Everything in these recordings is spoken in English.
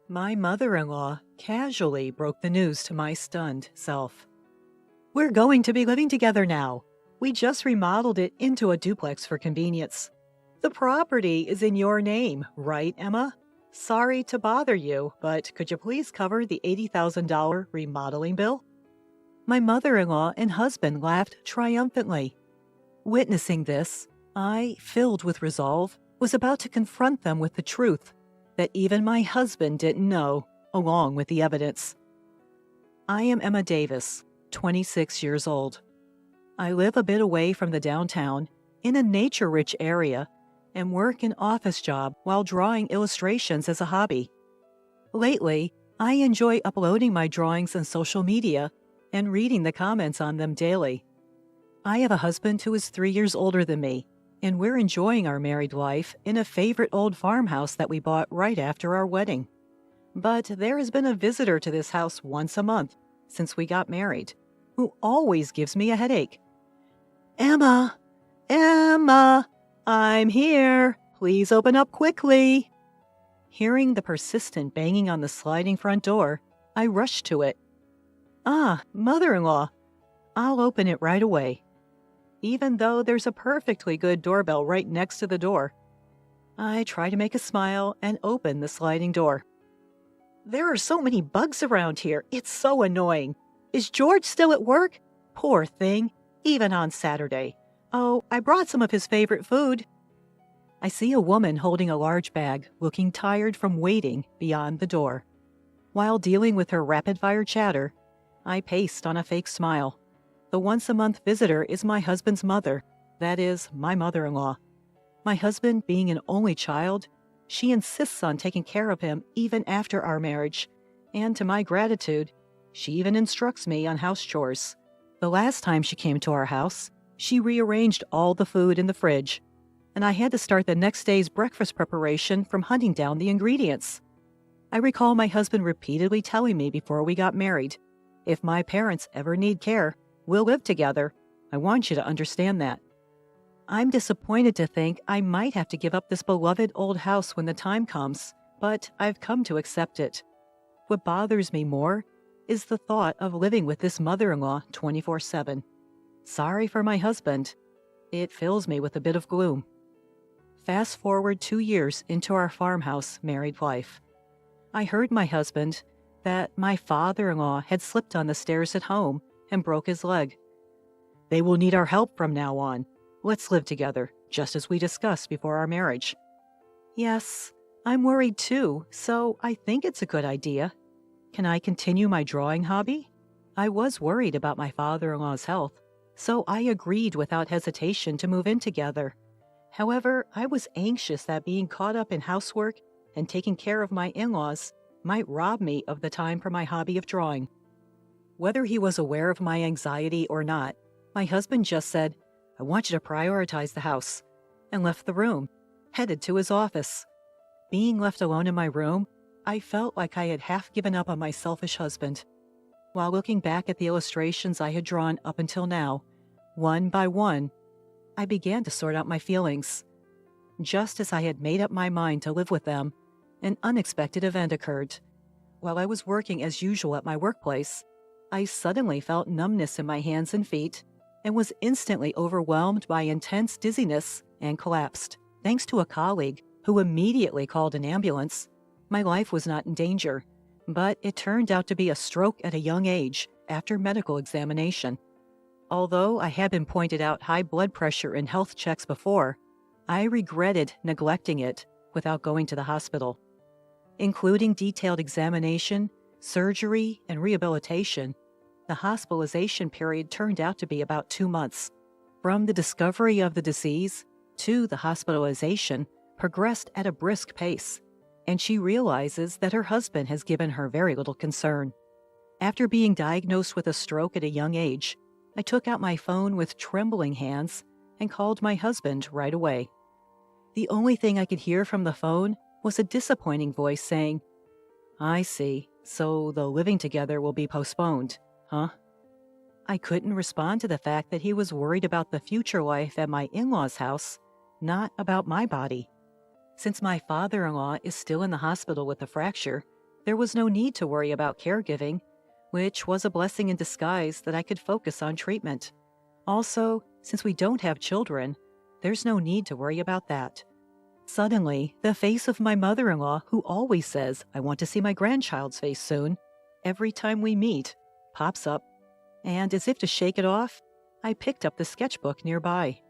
My mother-in-law casually broke the news to my stunned self. We're going to be living together now. We just remodeled it into a duplex for convenience. The property is in your name, right, Emma? Sorry to bother you, but could you please cover the $80,000 remodeling bill? My mother-in-law and husband laughed triumphantly. Witnessing this, I, filled with resolve, was about to confront them with the truth that even my husband didn't know, along with the evidence. I am Emma Davis, 26 years old. I live a bit away from the downtown, in a nature-rich area, and work an office job while drawing illustrations as a hobby. Lately, I enjoy uploading my drawings on social media and reading the comments on them daily. I have a husband who is 3 years older than me, and we're enjoying our married life in a favorite old farmhouse that we bought right after our wedding. But there has been a visitor to this house once a month since we got married, who always gives me a headache. Emma! Emma! I'm here! Please open up quickly! Hearing the persistent banging on the sliding front door, I rushed to it. Ah, mother-in-law! I'll open it right away. Even though there's a perfectly good doorbell right next to the door. I try to make a smile and open the sliding door. There are so many bugs around here. It's so annoying. Is George still at work? Poor thing. Even on Saturday. Oh, I brought some of his favorite food. I see a woman holding a large bag, looking tired from waiting beyond the door. While dealing with her rapid-fire chatter, I paced on a fake smile. The once-a-month visitor is my husband's mother, that is, my mother-in-law. My husband being an only child, she insists on taking care of him even after our marriage, and to my gratitude, she even instructs me on house chores. The last time she came to our house, she rearranged all the food in the fridge, and I had to start the next day's breakfast preparation from hunting down the ingredients. I recall my husband repeatedly telling me before we got married, if my parents ever need care, we'll live together. I want you to understand that. I'm disappointed to think I might have to give up this beloved old house when the time comes, but I've come to accept it. What bothers me more is the thought of living with this mother-in-law 24/7. Sorry for my husband. It fills me with a bit of gloom. Fast forward 2 years into our farmhouse married life. I heard my husband that my father-in-law had slipped on the stairs at home and broke his leg. They will need our help from now on. Let's live together, just as we discussed before our marriage. Yes, I'm worried too, so I think it's a good idea. Can I continue my drawing hobby? I was worried about my father-in-law's health, so I agreed without hesitation to move in together. However, I was anxious that being caught up in housework and taking care of my in-laws might rob me of the time for my hobby of drawing. Whether he was aware of my anxiety or not, my husband just said, "I want you to prioritize the house," and left the room, headed to his office. Being left alone in my room, I felt like I had half given up on my selfish husband. While looking back at the illustrations I had drawn up until now, one by one, I began to sort out my feelings. Just as I had made up my mind to live with them, an unexpected event occurred. While I was working as usual at my workplace, I suddenly felt numbness in my hands and feet and was instantly overwhelmed by intense dizziness and collapsed. Thanks to a colleague who immediately called an ambulance, my life was not in danger, but it turned out to be a stroke at a young age after medical examination. Although I had been pointed out high blood pressure in health checks before, I regretted neglecting it without going to the hospital. Including detailed examination, surgery, and rehabilitation, the hospitalization period turned out to be about 2 months. From the discovery of the disease to the hospitalization progressed at a brisk pace, and she realizes that her husband has given her very little concern. After being diagnosed with a stroke at a young age, I took out my phone with trembling hands and called my husband right away. The only thing I could hear from the phone was a disappointing voice saying, "I see, so the living together will be postponed, huh?" I couldn't respond to the fact that he was worried about the future life at my in-laws' house, not about my body. Since my father-in-law is still in the hospital with a fracture, There was no need to worry about caregiving, which was a blessing in disguise that I could focus on treatment. Also, since we don't have children, there's no need to worry about that. Suddenly, the face of my mother-in-law, who always says, "I want to see my grandchild's face soon," every time we meet, pops up, and as if to shake it off, I picked up the sketchbook nearby.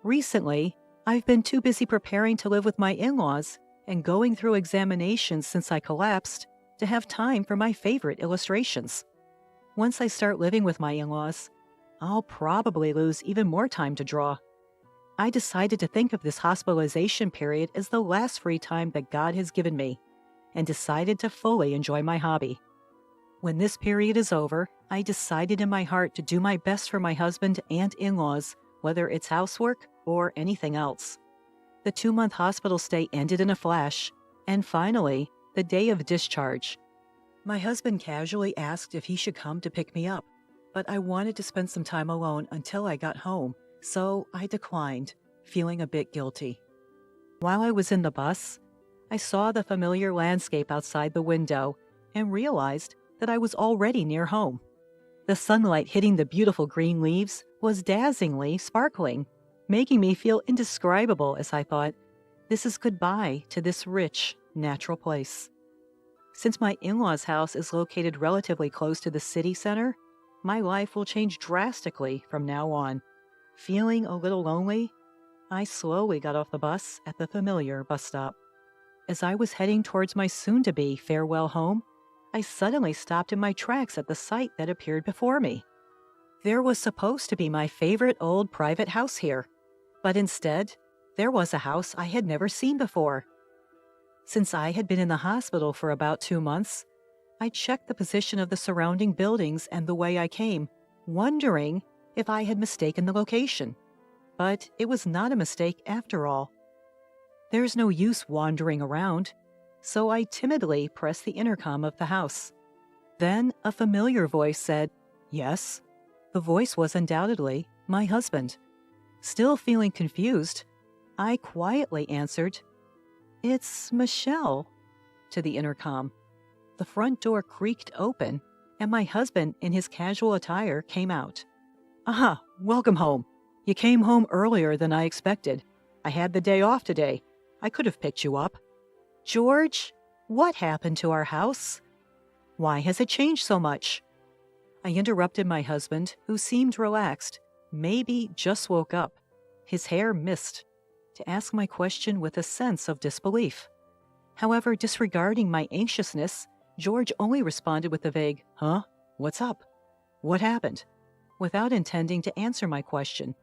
Recently, I've been too busy preparing to live with my in-laws and going through examinations since I collapsed to have time for my favorite illustrations. Once I start living with my in-laws, I'll probably lose even more time to draw. I decided to think of this hospitalization period as the last free time that God has given me, and decided to fully enjoy my hobby. When this period is over, I decided in my heart to do my best for my husband and in-laws, whether it's housework or anything else. The 2-month hospital stay ended in a flash, and finally, the day of discharge. My husband casually asked if he should come to pick me up, but I wanted to spend some time alone until I got home, so I declined, feeling a bit guilty. While I was in the bus, I saw the familiar landscape outside the window and realized that I was already near home. The sunlight hitting the beautiful green leaves was dazzlingly sparkling, making me feel indescribable as I thought, this is goodbye to this rich, natural place. Since my in-laws' house is located relatively close to the city center, my life will change drastically from now on. Feeling a little lonely, I slowly got off the bus at the familiar bus stop. As I was heading towards my soon-to-be farewell home, I suddenly stopped in my tracks at the sight that appeared before me. There was supposed to be my favorite old private house here, but instead, there was a house I had never seen before. Since I had been in the hospital for about 2 months, I checked the position of the surrounding buildings and the way I came, wondering if I had mistaken the location. But it was not a mistake after all. There's no use wandering around, so I timidly pressed the intercom of the house. Then a familiar voice said, "Yes." The voice was undoubtedly my husband. Still feeling confused, I quietly answered, "It's Michelle," to the intercom. The front door creaked open, and my husband in his casual attire came out. "Aha, welcome home. You came home earlier than I expected. I had the day off today. I could have picked you up." "George, what happened to our house? Why has it changed so much?" I interrupted my husband, who seemed relaxed, maybe just woke up, his hair mist, to ask my question with a sense of disbelief. However, disregarding my anxiousness, George only responded with a vague, "Huh? What's up? What happened?" without intending to answer my question.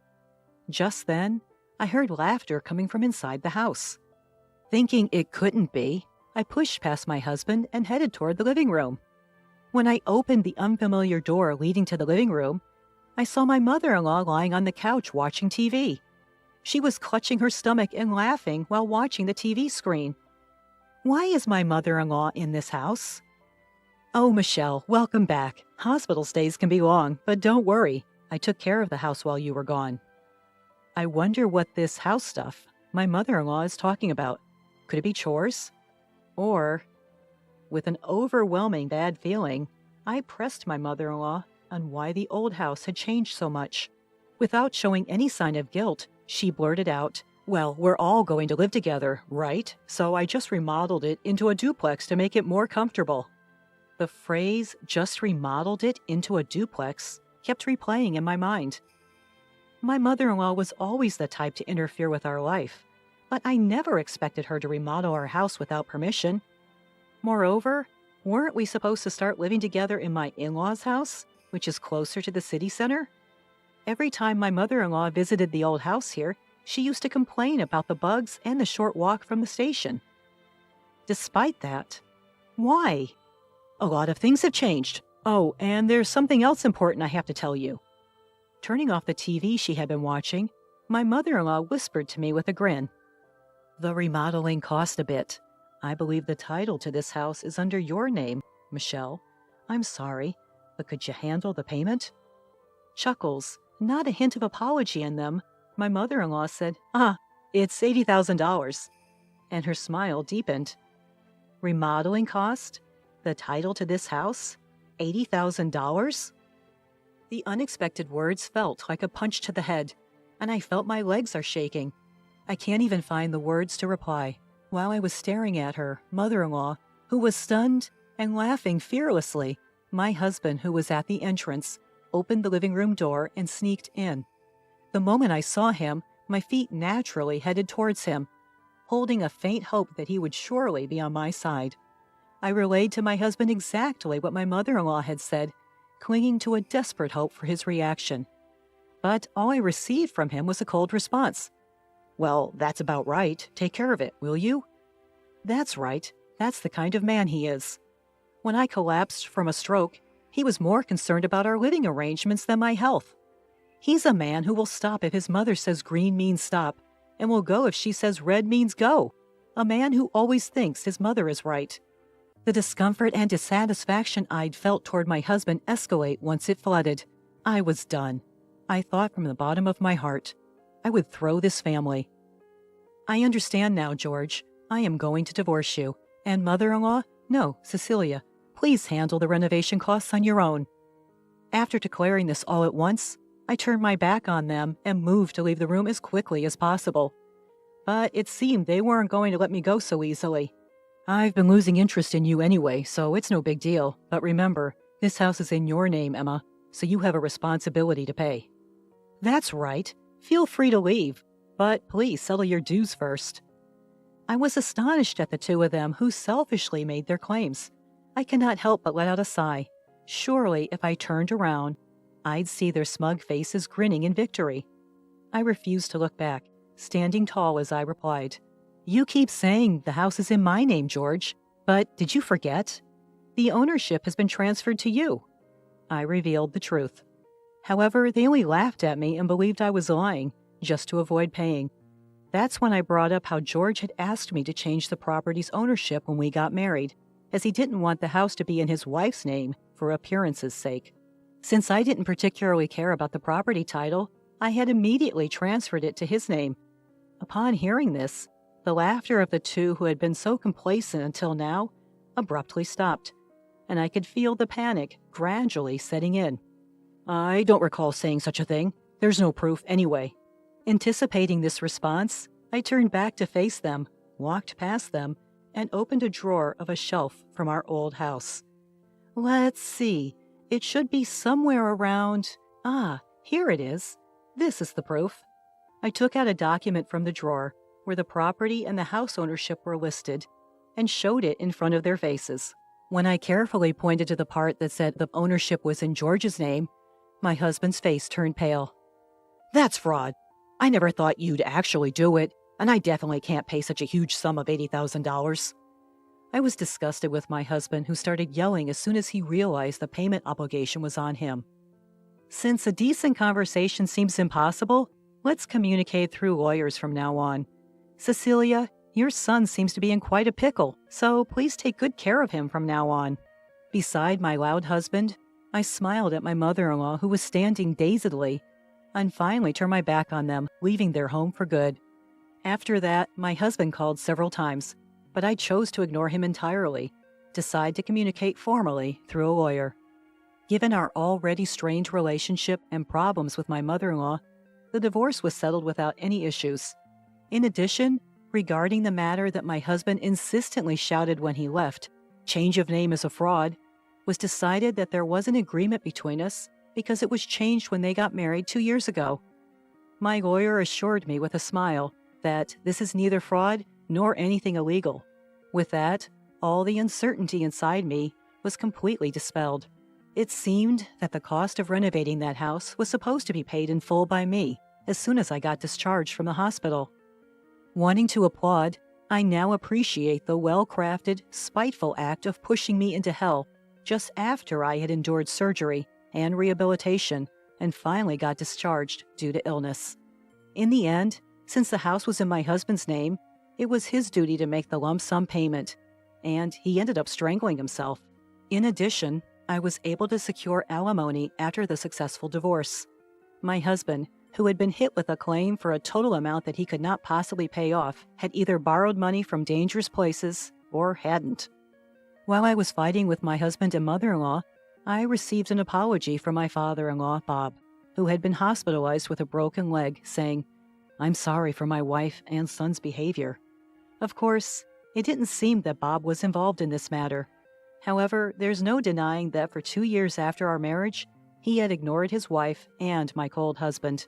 Just then, I heard laughter coming from inside the house. Thinking it couldn't be, I pushed past my husband and headed toward the living room. When I opened the unfamiliar door leading to the living room, I saw my mother-in-law lying on the couch watching TV. She was clutching her stomach and laughing while watching the TV screen. "Why is my mother-in-law in this house?" "Oh, Michelle, welcome back. Hospital stays can be long, but don't worry. I took care of the house while you were gone." I wonder what this house stuff my mother-in-law is talking about. Could it be chores? Or, with an overwhelming bad feeling, I pressed my mother-in-law on why the old house had changed so much. Without showing any sign of guilt, she blurted out, "Well, we're all going to live together, right? So I just remodeled it into a duplex to make it more comfortable." The phrase, "just remodeled it into a duplex," kept replaying in my mind. My mother-in-law was always the type to interfere with our life, but I never expected her to remodel our house without permission. Moreover, weren't we supposed to start living together in my in-laws' house, which is closer to the city center? Every time my mother-in-law visited the old house here, she used to complain about the bugs and the short walk from the station. Despite that, why? A lot of things have changed. Oh, and there's something else important I have to tell you. Turning off the TV she had been watching, my mother-in-law whispered to me with a grin, "The remodeling cost a bit. I believe the title to this house is under your name, Michelle. I'm sorry, but could you handle the payment?" Chuckles, not a hint of apology in them, my mother-in-law said, "It's $80,000. And her smile deepened. "Remodeling cost? The title to this house? $80,000? The unexpected words felt like a punch to the head, and I felt my legs are shaking. I can't even find the words to reply. While I was staring at her mother-in-law, who was stunned and laughing fearlessly, my husband, who was at the entrance, opened the living room door and sneaked in. The moment I saw him, my feet naturally headed towards him, holding a faint hope that he would surely be on my side. I relayed to my husband exactly what my mother-in-law had said, clinging to a desperate hope for his reaction. But all I received from him was a cold response. "Well, that's about right. Take care of it, will you?" That's right. That's the kind of man he is. When I collapsed from a stroke, he was more concerned about our living arrangements than my health. He's a man who will stop if his mother says green means stop, and will go if she says red means go. A man who always thinks his mother is right. The discomfort and dissatisfaction I'd felt toward my husband escalate once it flooded. I was done. I thought from the bottom of my heart, I would throw this family. "I understand now, George. I am going to divorce you. And mother-in-law? No, Cecilia. Please handle the renovation costs on your own." After declaring this all at once, I turned my back on them and moved to leave the room as quickly as possible. But it seemed they weren't going to let me go so easily. "I've been losing interest in you anyway, so it's no big deal. But remember, this house is in your name, Emma, so you have a responsibility to pay." "That's right. Feel free to leave, but please settle your dues first." I was astonished at the two of them who selfishly made their claims. I cannot help but let out a sigh. Surely, if I turned around, I'd see their smug faces grinning in victory. I refused to look back, standing tall as I replied, "You keep saying the house is in my name, George, but did you forget? The ownership has been transferred to you." I revealed the truth. However, they only laughed at me and believed I was lying, just to avoid paying. That's when I brought up how George had asked me to change the property's ownership when we got married, as he didn't want the house to be in his wife's name for appearance's sake. Since I didn't particularly care about the property title, I had immediately transferred it to his name. Upon hearing this, the laughter of the two who had been so complacent until now abruptly stopped, and I could feel the panic gradually setting in. "I don't recall saying such a thing. There's no proof anyway." Anticipating this response, I turned back to face them, walked past them, and opened a drawer of a shelf from our old house. Let's see. It should be somewhere around... Ah, here it is. This is the proof. I took out a document from the drawer where the property and the house ownership were listed and showed it in front of their faces. When I carefully pointed to the part that said the ownership was in George's name, my husband's face turned pale. "That's fraud. I never thought you'd actually do it, and I definitely can't pay such a huge sum of $80,000. I was disgusted with my husband, who started yelling as soon as he realized the payment obligation was on him. Since a decent conversation seems impossible, let's communicate through lawyers from now on. Cecilia, your son seems to be in quite a pickle, so please take good care of him from now on." Beside my loud husband, I smiled at my mother-in-law, who was standing dazedly, and finally turned my back on them, leaving their home for good. After that, my husband called several times, but I chose to ignore him entirely, decide to communicate formally through a lawyer. Given our already strained relationship and problems with my mother-in-law, the divorce was settled without any issues. In addition, regarding the matter that my husband insistently shouted when he left, change of name is a fraud, was decided that there was an agreement between us because it was changed when they got married 2 years ago. My lawyer assured me with a smile that this is neither fraud nor anything illegal. With that, all the uncertainty inside me was completely dispelled. It seemed that the cost of renovating that house was supposed to be paid in full by me as soon as I got discharged from the hospital. Wanting to applaud, I now appreciate the well-crafted, spiteful act of pushing me into hell just after I had endured surgery and rehabilitation and finally got discharged due to illness. In the end, since the house was in my husband's name, it was his duty to make the lump sum payment, and he ended up strangling himself. In addition, I was able to secure alimony after the successful divorce. My husband, who had been hit with a claim for a total amount that he could not possibly pay off, had either borrowed money from dangerous places or hadn't. While I was fighting with my husband and mother-in-law, I received an apology from my father-in-law, Bob, who had been hospitalized with a broken leg, saying, "I'm sorry for my wife and son's behavior." Of course, it didn't seem that Bob was involved in this matter. However, there's no denying that for 2 years after our marriage, he had ignored his wife and my cold husband.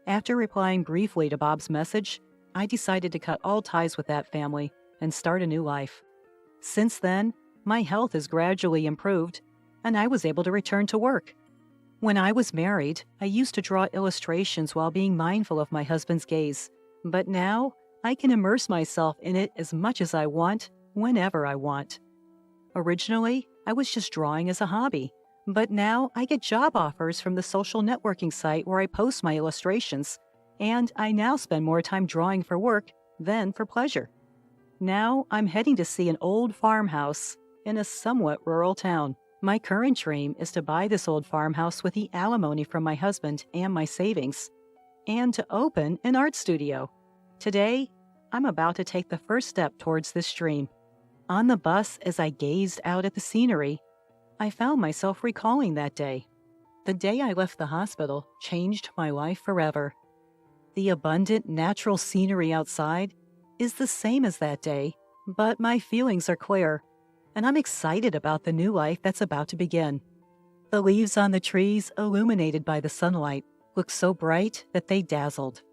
After replying briefly to Bob's message, I decided to cut all ties with that family and start a new life. Since then, my health has gradually improved, and I was able to return to work. When I was married, I used to draw illustrations while being mindful of my husband's gaze, but now I can immerse myself in it as much as I want, whenever I want. Originally, I was just drawing as a hobby, but now I get job offers from the social networking site where I post my illustrations, and I now spend more time drawing for work than for pleasure. Now I'm heading to see an old farmhouse in a somewhat rural town. My current dream is to buy this old farmhouse with the alimony from my husband and my savings, and to open an art studio. Today, I'm about to take the first step towards this dream. On the bus, as I gazed out at the scenery, I found myself recalling that day. The day I left the hospital changed my life forever. The abundant, natural scenery outside is the same as that day, but my feelings are clear, and I'm excited about the new life that's about to begin. The leaves on the trees, illuminated by the sunlight, look so bright that they dazzled.